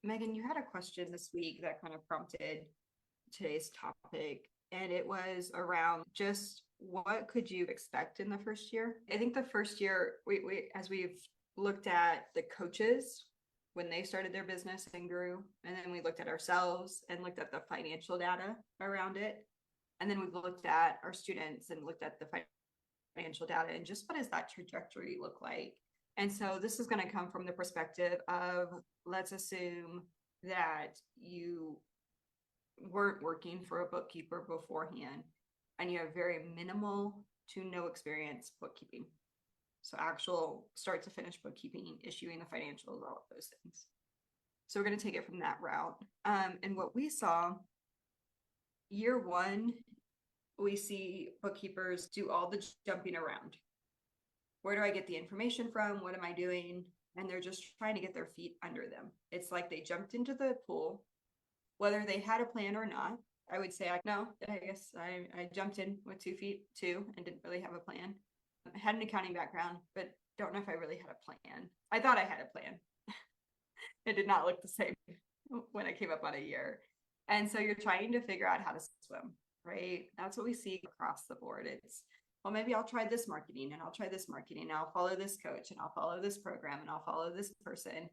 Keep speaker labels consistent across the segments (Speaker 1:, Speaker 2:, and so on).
Speaker 1: Megan, you had a question this week that kind of prompted today's topic, and it was around just what could you expect in the first year? I think the first year, we as we've looked at the coaches when they started their business and grew, and then we looked at ourselves and looked at the financial data around it, and then we've looked at our students and looked at the financial data and just what does that trajectory look like? And so this is going to come from the perspective of, let's assume that you weren't working for a bookkeeper beforehand and you have very minimal to no experience bookkeeping. So actual start to finish bookkeeping, issuing the financials, all of those things. So we're going to take it from that route. And what we saw year one, we see bookkeepers do all the jumping around. Where do I get the information from? What am I doing? And they're just trying to get their feet under them. It's like they jumped into the pool, whether they had a plan or not. I would say, no, I guess I jumped in with 2 feet too and didn't really have a plan. I had an accounting background, but don't know if I really had a plan. I thought I had a plan. It did not look the same when I came up on a year. And so you're trying to figure out how to swim, right? That's what we see across the board. It's, well, maybe I'll try this marketing and I'll try this marketing and I'll follow this coach and I'll follow this program and I'll follow this person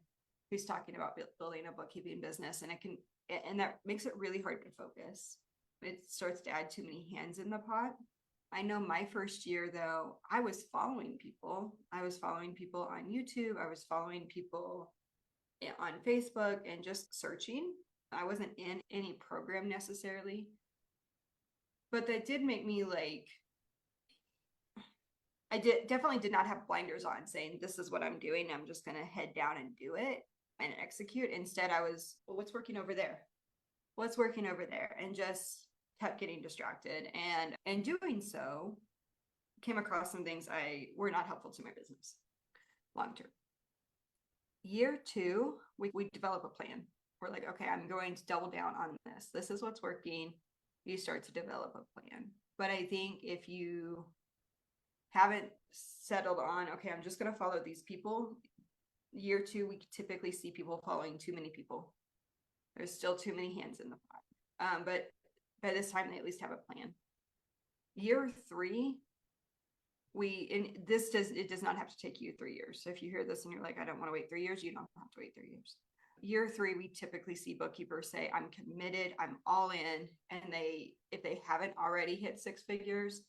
Speaker 1: who's talking about building a bookkeeping business. And that makes it really hard to focus. It starts to add too many hands in the pot. I know my first year, though, I was following people. I was following people on YouTube. I was following people on Facebook and just searching. I wasn't in any program necessarily, but that did make me definitely did not have blinders on saying, this is what I'm doing. I'm just going to head down and do it and execute. Instead, I was, well, what's working over there? What's working over there? And just kept getting distracted. And in doing so, came across some things were not helpful to my business long term. Year two, we develop a plan. We're like, okay, I'm going to double down on this. This is what's working. You start to develop a plan. But I think if you haven't settled on, okay, I'm just going to follow these people. Year two, we typically see people following too many people. There's still too many hands in the pot. But by this time, they at least have a plan. Year three, it does not have to take you 3 years. So if you hear this and you're like, I don't want to wait 3 years, you don't have to wait 3 years. Year three, we typically see bookkeepers say, I'm committed, I'm all in. And if they haven't already hit 6 figures,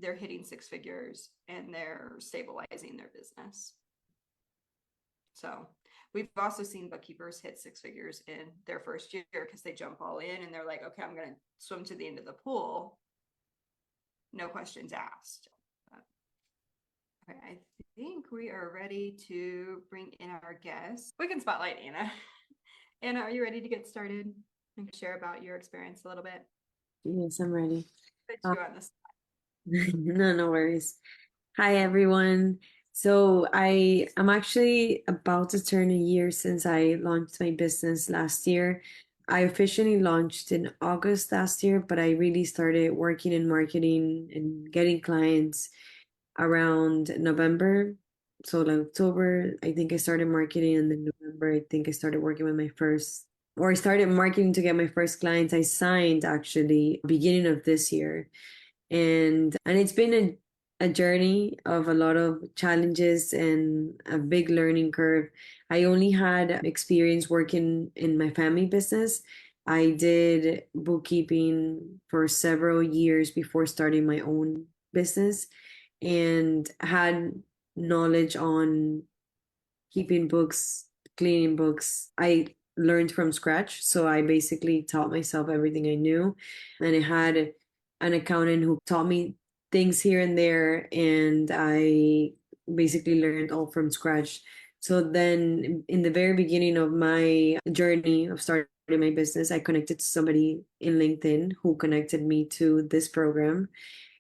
Speaker 1: they're hitting 6 figures and they're stabilizing their business. So we've also seen bookkeepers hit 6 figures in their first year because they jump all in and they're like, okay, I'm going to swim to the end of the pool. No questions asked. Okay, I think we are ready to bring in our guest. We can spotlight Anna. Anna, are you ready to get started and share about your experience a little bit?
Speaker 2: Yes, I'm ready.
Speaker 1: Put you on the spot.
Speaker 2: No worries. Hi, everyone. So I'm actually about to turn a year since I launched my business last year. I officially launched in August last year, but I really started working in marketing and getting clients around November. So like October, I think I started marketing, and then November, I think I started working with I started marketing to get my first clients. I signed actually beginning of this year. And it's been a journey of a lot of challenges and a big learning curve. I only had experience working in my family business. I did bookkeeping for several years before starting my own business and had knowledge on keeping books, cleaning books. I learned from scratch. So I basically taught myself everything I knew. And I had an accountant who taught me things here and there. And I basically learned all from scratch. So then in the very beginning of my journey of starting my business, I connected to somebody in LinkedIn who connected me to this program.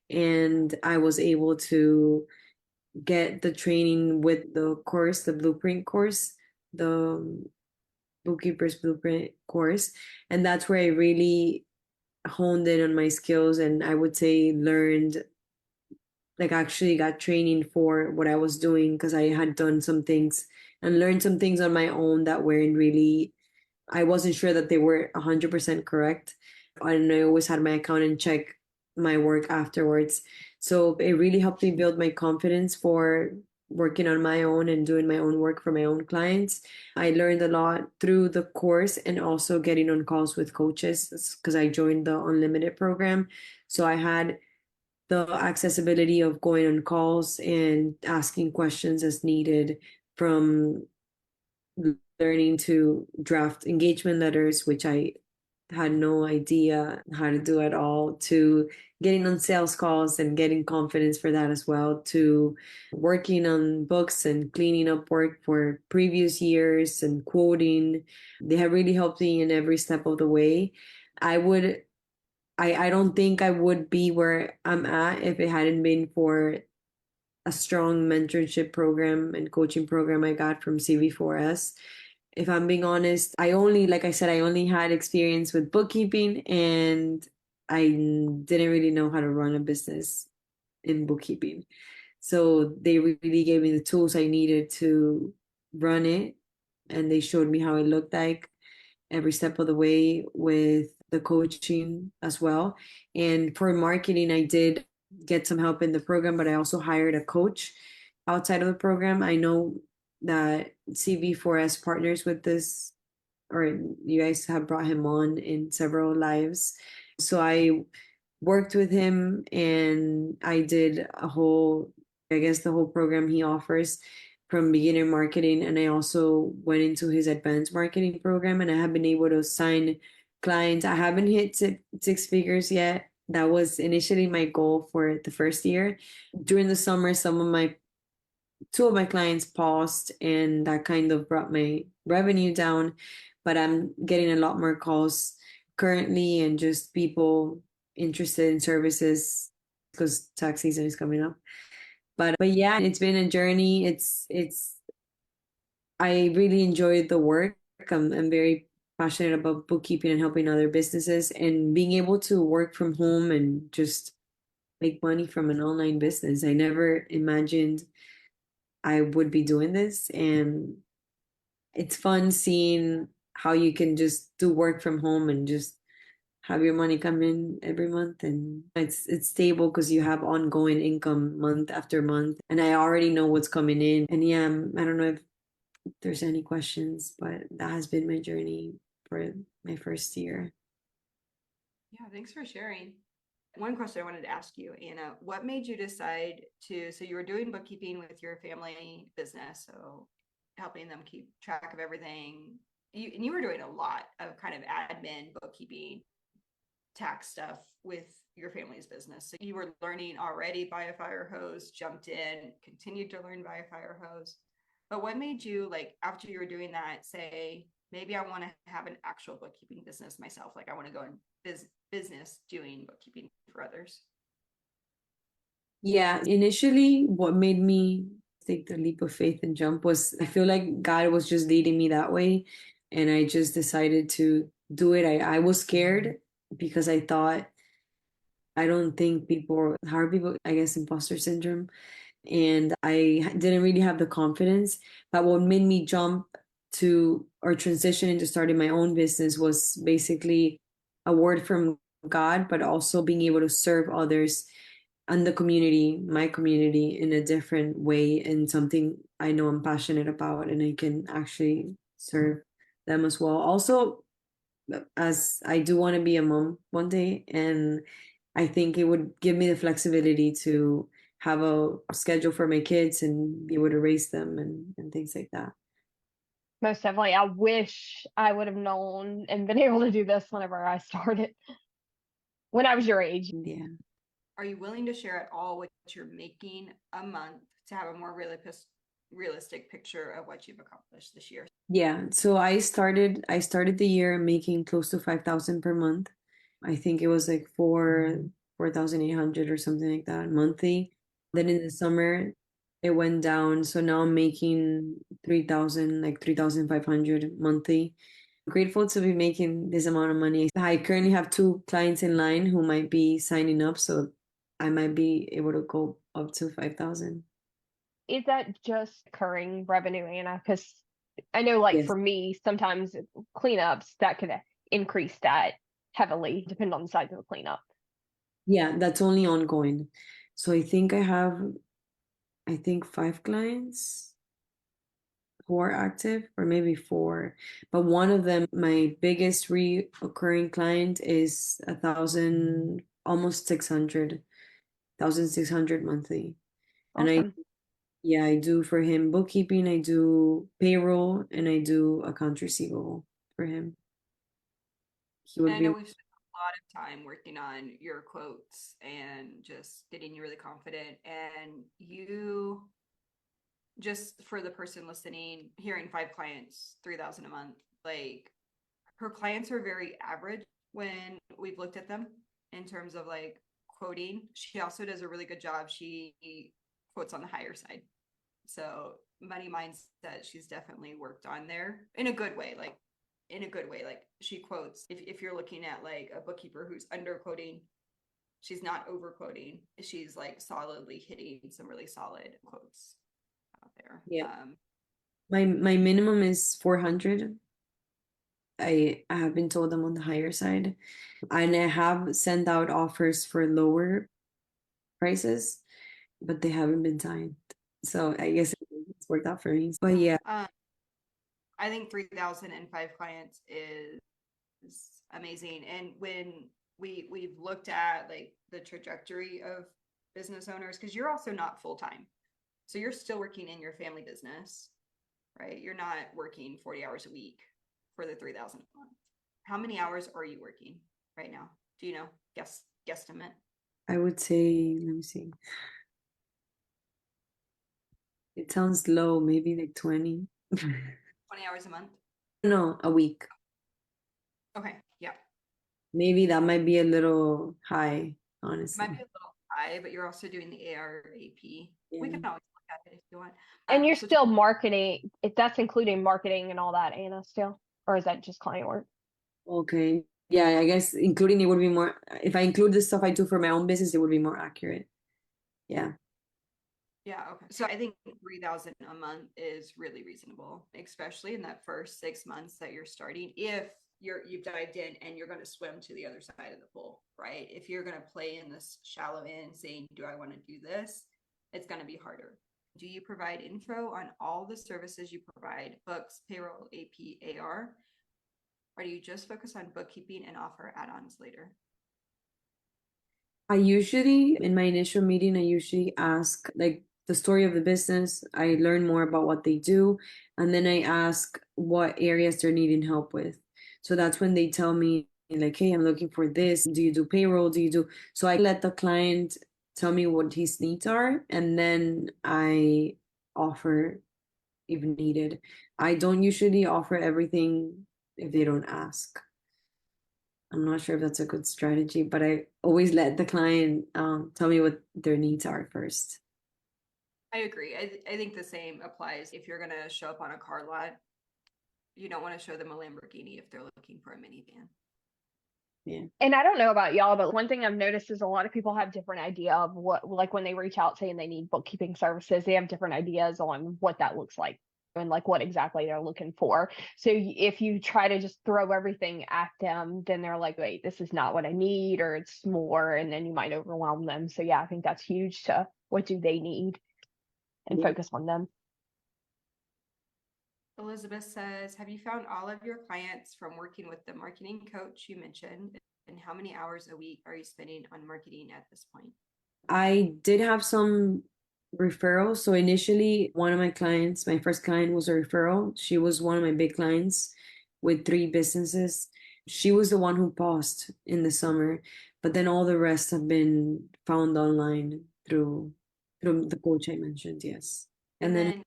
Speaker 2: And I was able to get the training with the course, the blueprint course, the Bookkeepers Blueprint course. And that's where I really honed in on my skills, and I would say learned, like actually got training for what I was doing, because I had done some things and learned some things on my own that weren't really I wasn't sure that they were 100% correct. And I always had my accountant check my work afterwards. So it really helped me build my confidence for working on my own and doing my own work for my own clients. I learned a lot through the course and also getting on calls with coaches because I joined the unlimited program. So I had the accessibility of going on calls and asking questions as needed, from learning to draft engagement letters, which I had no idea how to do at all, to getting on sales calls and getting confidence for that as well, to working on books and cleaning up work for previous years and quoting. They have really helped me in every step of the way. I would I don't think I would be where I'm at if it hadn't been for a strong mentorship program and coaching program I got from CV4S. If I'm being honest, like I said, I only had experience with bookkeeping, and I didn't really know how to run a business in bookkeeping. So they really gave me the tools I needed to run it, and they showed me how it looked like every step of the way with the coaching as well. And for marketing, I did get some help in the program, but I also hired a coach outside of the program. I know that CV4S partners with this, or you guys have brought him on in several lives. So I worked with him and I did I guess, the whole program he offers from beginner marketing. And I also went into his advanced marketing program, and I have been able to sign clients. I haven't hit six figures yet. That was initially my goal for the first year. During the summer, two of my clients paused, and that kind of brought my revenue down. But I'm getting a lot more calls currently, and just people interested in services because tax season is coming up. But yeah, it's been a journey. It's I really enjoyed the work. I'm very passionate about bookkeeping and helping other businesses, and being able to work from home and just make money from an online business. I never imagined I would be doing this, and it's fun seeing how you can just do work from home and just have your money come in every month, and it's stable because you have ongoing income month after month, and I already know what's coming in. And yeah, I don't know if there's any questions, but that has been my journey for my first year.
Speaker 1: Yeah, thanks for sharing. One question I wanted to ask you, Anna, what made you decide so you were doing bookkeeping with your family business, so helping them keep track of everything. You were doing a lot of kind of admin, bookkeeping, tax stuff with your family's business. So you were learning already by a fire hose, jumped in, continued to learn by a fire hose. But what made you, like, after you were doing that, say, maybe I want to have an actual bookkeeping business myself? Like, I want to go in business doing bookkeeping for others.
Speaker 2: Yeah, initially, what made me take the leap of faith and jump was, I feel like God was just leading me that way. And I just decided to do it. I was scared because I thought, I don't think how are people, I guess, imposter syndrome. And I didn't really have the confidence. But what made me jump to or transition into starting my own business was basically a word from God, but also being able to serve others and the community, my community, in a different way, and something I know I'm passionate about, and I can actually serve them as well. Also, as I do want to be a mom one day, and I think it would give me the flexibility to have a schedule for my kids and be able to raise them and things like that.
Speaker 3: Most definitely. I wish I would have known and been able to do this whenever I started, when I was your age.
Speaker 2: Yeah.
Speaker 1: Are you willing to share at all what you're making a month to have a more realistic picture of what you've accomplished this year?
Speaker 2: Yeah. So I started the year making close to 5,000 per month. I think it was like 4,800 or something like that monthly. Then in the summer it went down. So now I'm making 3,000, like 3,500 monthly. Grateful to be making this amount of money. I currently have two clients in line who might be signing up, so I might be able to go up to 5,000.
Speaker 3: Is that just recurring revenue, Anna? Because I know, like
Speaker 2: Yes.
Speaker 3: for me, sometimes cleanups that could increase that heavily, depending on the size of the cleanup.
Speaker 2: Yeah, that's only ongoing. So I think I have, I think 5 clients who are active, or maybe 4. But one of them, my biggest reoccurring client, is 1,000, almost 600, 1,600 monthly. And
Speaker 3: Awesome.
Speaker 2: yeah, I do for him bookkeeping, I do payroll, and I do accounts receivable for him. He
Speaker 1: And
Speaker 2: would
Speaker 1: I
Speaker 2: be,
Speaker 1: know we've spent a lot of time working on your quotes and just getting you really confident. And you, just for the person listening, hearing 5 clients, 3,000 a month, like her clients are very average when we've looked at them in terms of like quoting. She also does a really good job. She quotes on the higher side. So money mindset, she's definitely worked on there in a good way. Like in a good way. Like she quotes, if you're looking at like a bookkeeper who's under quoting, she's not over quoting. She's like solidly hitting some really solid quotes out there.
Speaker 2: yeah. My minimum is 400. I have been told I'm on the higher side. And I have sent out offers for lower prices, but they haven't been signed. So I guess it's worked out for me. But yeah,
Speaker 1: I think 3,005 clients is amazing. And when we've looked at like the trajectory of business owners, because you're also not full time, so you're still working in your family business, right? You're not working 40 hours a week for the 3,000 a month. How many hours are you working right now? Do you know? Guesstimate.
Speaker 2: I would say, let me see. It sounds low, maybe like 20.
Speaker 1: 20 hours a month.
Speaker 2: No, a week.
Speaker 1: Okay, yeah.
Speaker 2: Maybe that might be a little high,
Speaker 1: It might be
Speaker 2: honestly.
Speaker 1: a little high, but you're also doing the ARAP. We
Speaker 2: Yeah.
Speaker 1: can always look at it if you want.
Speaker 3: And you're
Speaker 1: So
Speaker 3: still marketing, if that's including marketing and all that, Anna, still? Or is that just client work?
Speaker 2: Okay. Yeah, I guess including it would be more, if I include the stuff I do for my own business, it would be more accurate. Yeah.
Speaker 1: yeah, okay. So I think 3,000 a month is really reasonable, especially in that first 6 months that you're starting. If you've dived in and you're going to swim to the other side of the pool, right? If you're going to play in this shallow end saying, do I want to do this? It's going to be harder. Do you provide info on all the services you provide, books, payroll, AP, AR? Or do you just focus on bookkeeping and offer add-ons later?
Speaker 2: I usually, in my initial meeting, I usually ask like the story of the business. I learn more about what they do, and then I ask what areas they're needing help with. So that's when they tell me, like, hey, I'm looking for this. Do you do payroll? Do you do? So I let the client tell me what his needs are, and then I offer if needed. I don't usually offer everything if they don't ask. I'm not sure if that's a good strategy, but I always let the client tell me what their needs are first.
Speaker 1: I agree. I think the same applies if you're going to show up on a car lot. You don't want to show them a Lamborghini if they're looking for a minivan.
Speaker 2: Yeah.
Speaker 3: And I don't know about y'all, but one thing I've noticed is a lot of people have different idea of what, like when they reach out saying they need bookkeeping services, they have different ideas on what that looks like and like what exactly they're looking for. So if you try to just throw everything at them, then they're like, wait, this is not what I need, or it's more, and then you might overwhelm them. So yeah, I think that's huge to what do they need and
Speaker 2: Yeah.
Speaker 3: focus on them.
Speaker 1: Elizabeth says, have you found all of your clients from working with the marketing coach you mentioned? And how many hours a week are you spending on marketing at this point?
Speaker 2: I did have some referrals. So initially, one of my clients, my first client was a referral. She was one of my big clients with 3 businesses. She was the one who paused in the summer, but then all the rest have been found online through the coach I mentioned, yes.
Speaker 1: And
Speaker 2: And then
Speaker 1: then,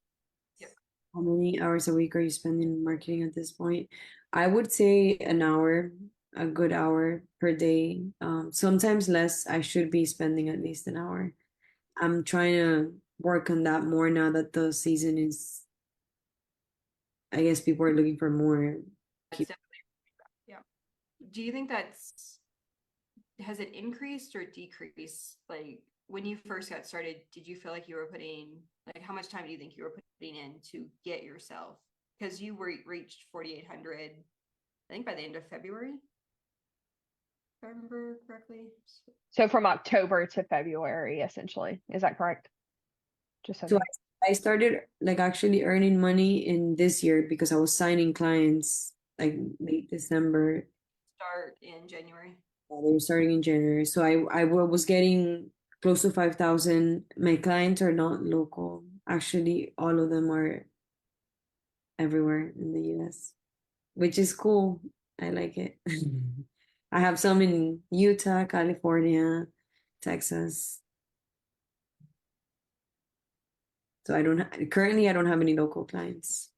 Speaker 1: yep.
Speaker 2: how many hours a week are you spending in marketing at this point? I would say an hour, a good hour per day. Sometimes less. I should be spending at least an hour. I'm trying to work on that more now that the season is, I guess people are looking for more.
Speaker 1: That's definitely, yeah. Do you think has it increased or decreased? Like when you first got started, did you feel like you were putting, like how much time do you think you were putting in to get yourself because you reached 4,800, I think by the end of February, if I remember correctly.
Speaker 3: So from October to February, essentially. Is that correct? Just
Speaker 2: So
Speaker 3: okay.
Speaker 2: I started like actually earning money in this year because I was signing clients like late December.
Speaker 1: Start in January.
Speaker 2: They were starting in January. So I was getting close to 5,000. My clients are not local. Actually, all of them are everywhere in the US, which is cool. I like it. I have some in Utah, California, Texas. So currently I don't have any local clients.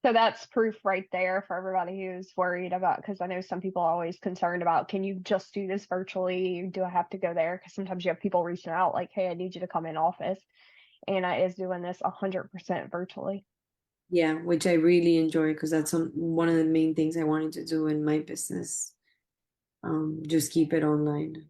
Speaker 3: So that's proof right there for everybody who's worried about, because I know some people are always concerned about, can you just do this virtually? Do I have to go there? Because sometimes you have people reaching out like, hey, I need you to come in office. Anna is doing this 100% virtually.
Speaker 2: Yeah, which I really enjoy because that's one of the main things I wanted to do in my business. Just keep it online.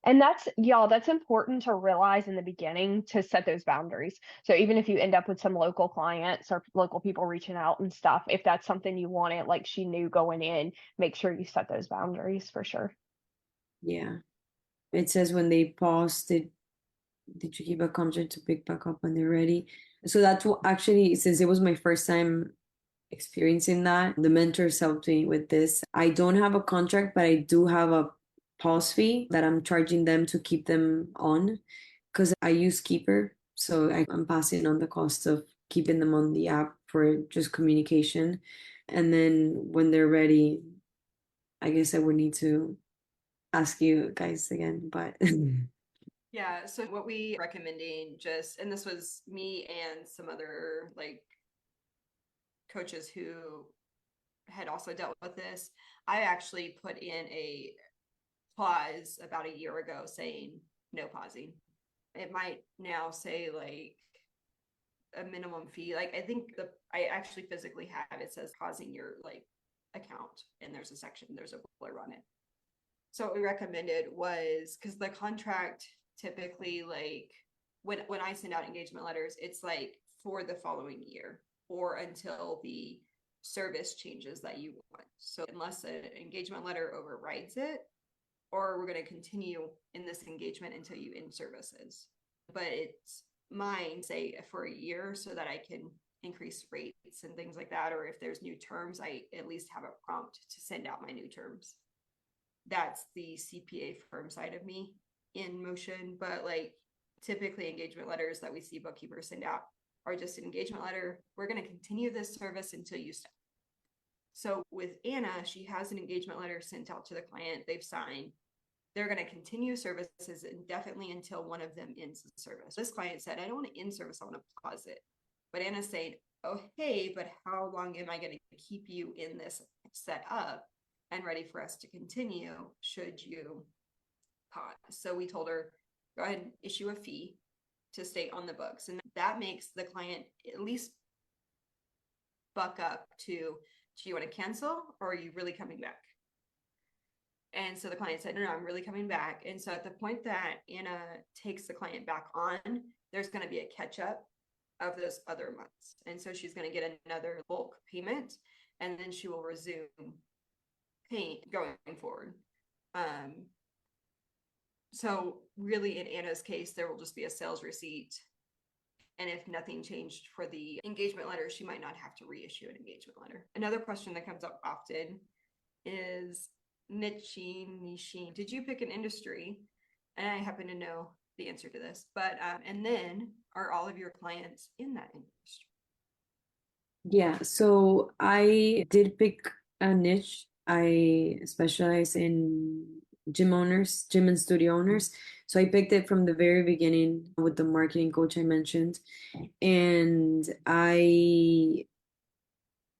Speaker 3: And that's, y'all, that's important to realize in the beginning to set those boundaries. So even if you end up with some local clients or local people reaching out and stuff, if that's something you wanted, like she knew going in, make sure you set those boundaries for sure.
Speaker 2: Yeah. It says when they pause, did you keep a contract to pick back up when they're ready? So that's what actually, since it was my first time experiencing that, the mentors helped me with this. I don't have a contract, but I do have a pause fee that I'm charging them to keep them on because I use Keeper. So I'm passing on the cost of keeping them on the app for just communication. And then when they're ready, I guess I would need to ask you guys again, but
Speaker 1: Yeah, so what we recommending just, and this was me and some other like coaches who had also dealt with this. I actually put in a clause about a year ago saying no pausing. It might now say like a minimum fee. Like I think I actually physically have it says pausing your like account, and there's a section, there's a blur on it. So what we recommended was, because the contract typically, like when I send out engagement letters, it's like for the following year or until the service changes that you want. So unless an engagement letter overrides it, or we're going to continue in this engagement until you end services. But it's mine, say, for a year so that I can increase rates and things like that. Or if there's new terms, I at least have a prompt to send out my new terms. That's the CPA firm side of me in motion. But like typically engagement letters that we see bookkeepers send out are just an engagement letter. We're going to continue this service until you stop. So with Anna, she has an engagement letter sent out to the client. They've signed. They're going to continue services indefinitely until one of them ends the service. This client said, I don't want to end service, I want to pause it. But Anna's saying, oh, hey, but how long am I going to keep you in this set up and ready for us to continue should you pause? So we told her, go ahead and issue a fee to stay on the books. And that makes the client at least buck up to, do you want to cancel or are you really coming back? And so the client said, no, I'm really coming back. And so at the point that Anna takes the client back on, there's going to be a catch up of those other months. And so she's going to get another bulk payment, and then she will resume paying going forward. So really in Anna's case, there will just be a sales receipt. And if nothing changed for the engagement letter, she might not have to reissue an engagement letter. Another question that comes up often is niching. Did you pick an industry? And I happen to know the answer to this, but and then are all of your clients in that industry?
Speaker 2: yeah, so I did pick a niche. I specialize in gym and studio owners. So I picked it from the very beginning with the marketing coach I mentioned. And I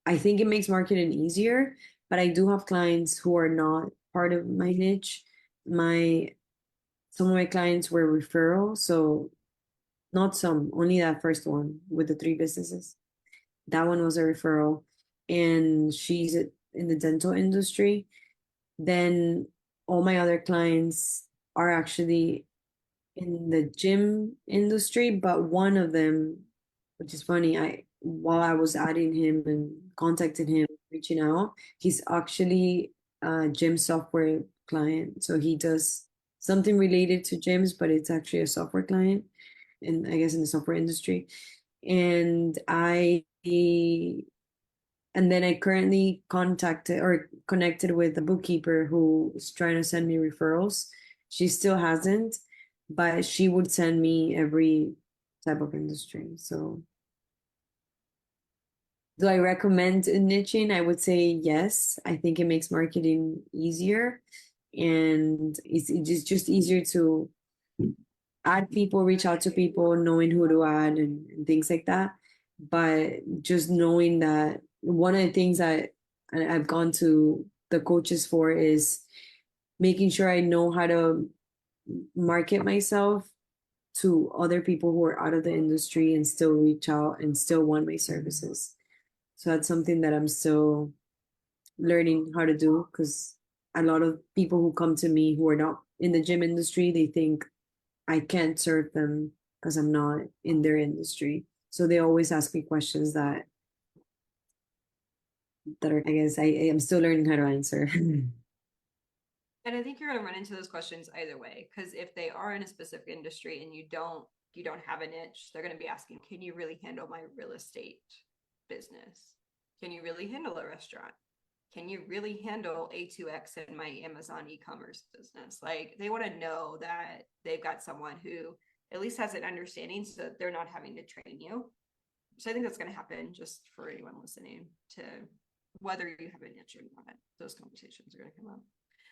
Speaker 2: think it makes marketing easier, but I do have clients who are not part of my niche. Some of my clients were referral, so not some, only that first one with the 3 businesses. That one was a referral, and she's in the dental industry. Then all my other clients are actually in the gym industry, but one of them, which is funny, while I was adding him and contacting him, reaching out, he's actually a gym software client. So he does something related to gyms, but it's actually a software client, and I guess in the software industry. And then I currently contacted or connected with a bookkeeper who's trying to send me referrals. She still hasn't, but she would send me every type of industry. So do I recommend niching? I would say yes. I think it makes marketing easier, and it's just easier to add people, reach out to people, knowing who to add and things like that. But just knowing that one of the things that I've gone to the coaches for is making sure I know how to market myself to other people who are out of the industry and still reach out and still want my services. So that's something that I'm still learning how to do, because a lot of people who come to me who are not in the gym industry, they think I can't serve them because I'm not in their industry. So they always ask me questions that are, I guess I am still learning how to answer.
Speaker 1: And I think you're going to run into those questions either way, because if they are in a specific industry and you don't have a niche, they're going to be asking, can you really handle my real estate business? Can you really handle a restaurant? Can you really handle A2X in my Amazon e-commerce business? Like, they want to know that they've got someone who at least has an understanding, so that they're not having to train you. So I think that's going to happen, just for anyone listening, to whether you have a niche or not. Those conversations are going to come up.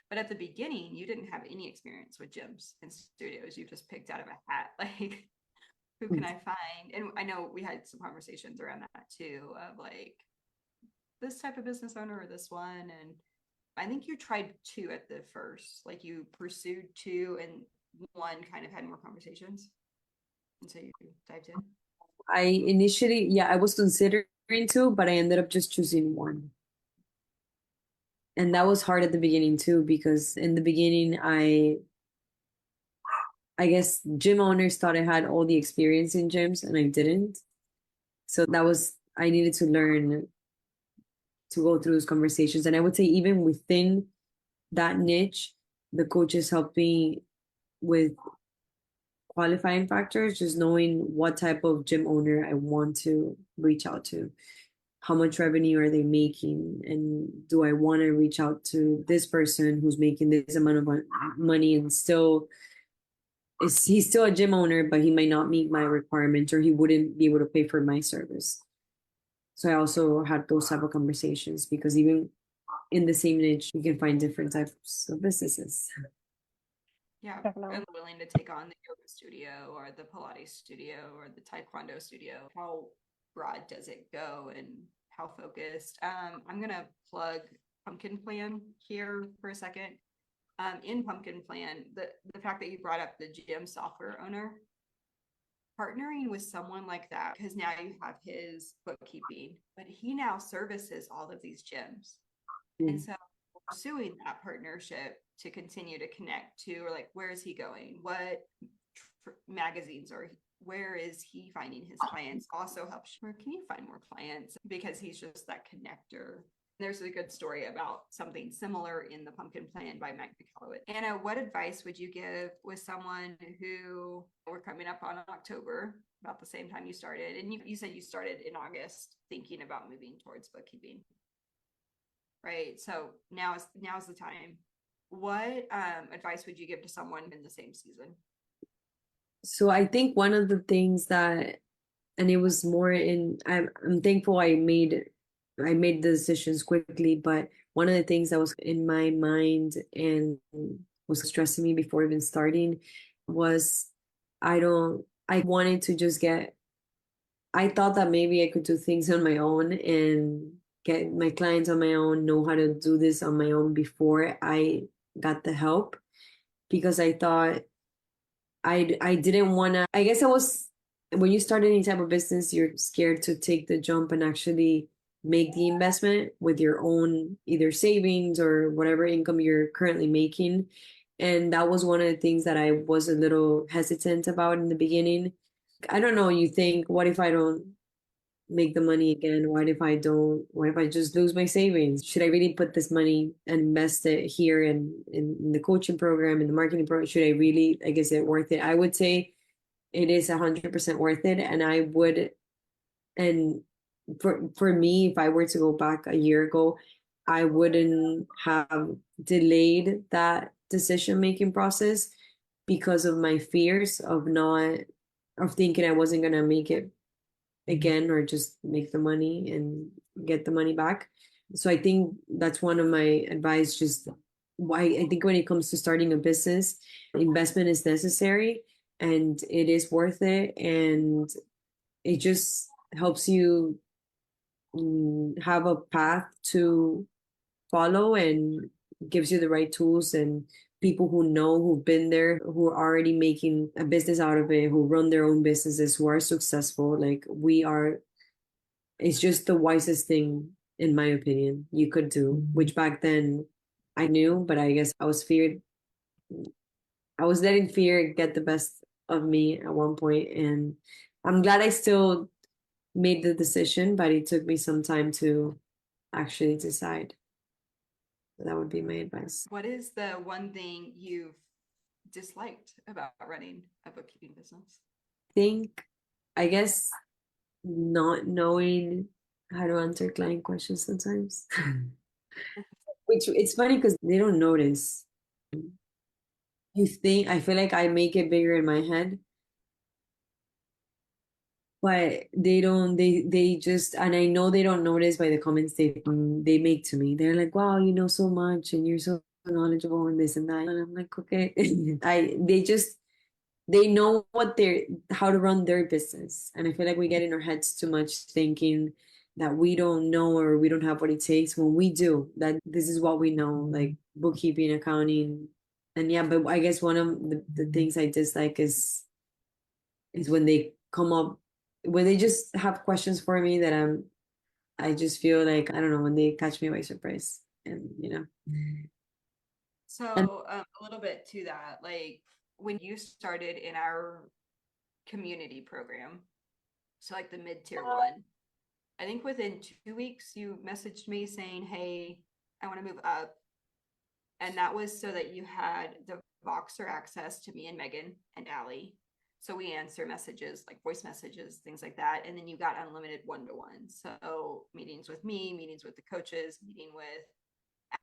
Speaker 1: But at the beginning, you didn't have any experience with gyms and studios. You just picked out of a hat, like, who can I find? And I know we had some conversations around that too, of like, this type of business owner or this one. And I think you tried two at the first, like you pursued two and one kind of had more conversations. And so you dived in.
Speaker 2: I initially, yeah, I was considering two, but I ended up just choosing one. And that was hard at the beginning too, because in the beginning, I guess gym owners thought I had all the experience in gyms and I didn't. So I needed to learn to go through those conversations. And I would say even within that niche, the coaches helped me with qualifying factors, just knowing what type of gym owner I want to reach out to. How much revenue are they making? And do I want to reach out to this person who's making this amount of money and he's still a gym owner, but he might not meet my requirements, or he wouldn't be able to pay for my service. So I also had those type of conversations, because even in the same niche, you can find different types of businesses.
Speaker 1: Yeah,
Speaker 3: Definitely.
Speaker 1: and willing to take on the yoga studio or the Pilates studio or the Taekwondo studio. How broad does it go and how focused? I'm gonna plug Pumpkin Plan here for a second. In Pumpkin Plan, the fact that you brought up the gym software owner, partnering with someone like that, because now you have his bookkeeping, but he now services all of these gyms. And so pursuing that partnership to continue to connect to, or like, where is he going? What magazines are, where is he finding his clients? Also helps, where can you find more clients? Because he's just that connector. There's a good story about something similar in the Pumpkin Plan by Mike McCallowitz. Anna, what advice would you give with someone who, we're coming up on October, about the same time you started, and you said you started in August thinking about moving towards bookkeeping, right? So now's the time. What advice would you give to someone in the same season?
Speaker 2: So I think one of the things that, and it was more I'm thankful I made the decisions quickly, but one of the things that was in my mind and was stressing me before even starting was I wanted to just I thought that maybe I could do things on my own and get my clients on my own, know how to do this on my own before I got the help, because I thought I didn't want to. I guess I was, when you start any type of business, you're scared to take the jump and actually make the investment with your own either savings or whatever income you're currently making. And that was one of the things that I was a little hesitant about in the beginning. I don't know, you think, what if I don't make the money again? What if I don't? What if I just lose my savings? Should I really put this money and invest it here in the coaching program, in the marketing program? Should I really, like, is it worth it? I would say it is 100% worth it. And I would, and for me, if I were to go back a year ago, I wouldn't have delayed that decision making process because of my fears of not of thinking I wasn't gonna make it again or just make the money and get the money back. So I think that's one of my advice. Just why I think when it comes to starting a business, investment is necessary and it is worth it, and it just helps you have a path to follow and gives you the right tools and people who know, who've been there, who are already making a business out of it, who run their own businesses, who are successful. Like we are, it's just the wisest thing, in my opinion, you could do, which back then I knew, but I guess I was letting fear get the best of me at one point, and I'm glad I still made the decision, but it took me some time to actually decide. That would be my advice.
Speaker 1: What is the one thing you've disliked about running a bookkeeping business?
Speaker 2: Think, I guess, not knowing how to answer client questions sometimes. Which it's funny because they don't notice. You think, I feel like I make it bigger in my head, but they don't, they just, and I know they don't notice by the comments they make to me. They're like, wow, you know so much and you're so knowledgeable and this and that. And I'm like, okay. They just, they know what they're how to run their business, and I feel like we get in our heads too much thinking that we don't know or we don't have what it takes when we do, that this is what we know, like bookkeeping, accounting. And yeah, but I guess one of the things I dislike is when they come up, when they just have questions for me that I just feel like, I don't know, when they catch me by surprise, and and
Speaker 1: So a little bit to that, like when you started in our community program, so like the mid-tier one, I think within 2 weeks you messaged me saying, hey, I want to move up. And that was so that you had the Voxer access to me and Megan and Allie. So we answer messages like voice messages, things like that. And then you got unlimited one-to-one. So meetings with me, meetings with the coaches, meeting with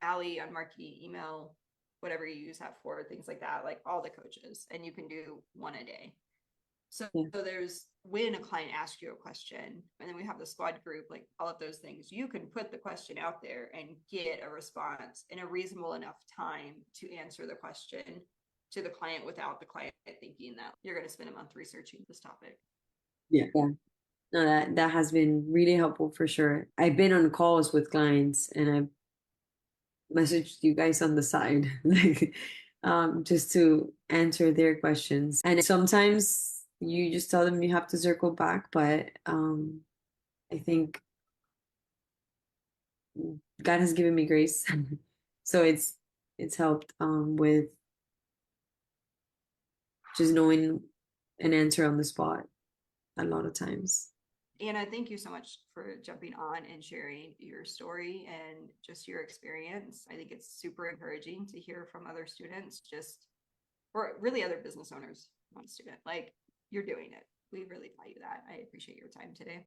Speaker 1: Allie on marketing, email, whatever you use that for, things like that, like all the coaches. And you can do one a day. So,
Speaker 2: yeah.
Speaker 1: so there's when a client asks you a question, and then we have the squad group, like all of those things, you can put the question out there and get a response in a reasonable enough time to answer the question to the client without the client thinking that you're going to spend a month researching this topic.
Speaker 2: Yeah. No, that has been really helpful for sure. I've been on calls with clients and I've messaged you guys on the side, like just to answer their questions. And sometimes you just tell them you have to circle back, but I think God has given me grace. So it's helped with just knowing an answer on the spot a lot of times.
Speaker 1: Anna, thank you so much for jumping on and sharing your story and just your experience. I think it's super encouraging to hear from other students, just or really other business owners, not a student. Like you're doing it. We really value that. I appreciate your time today.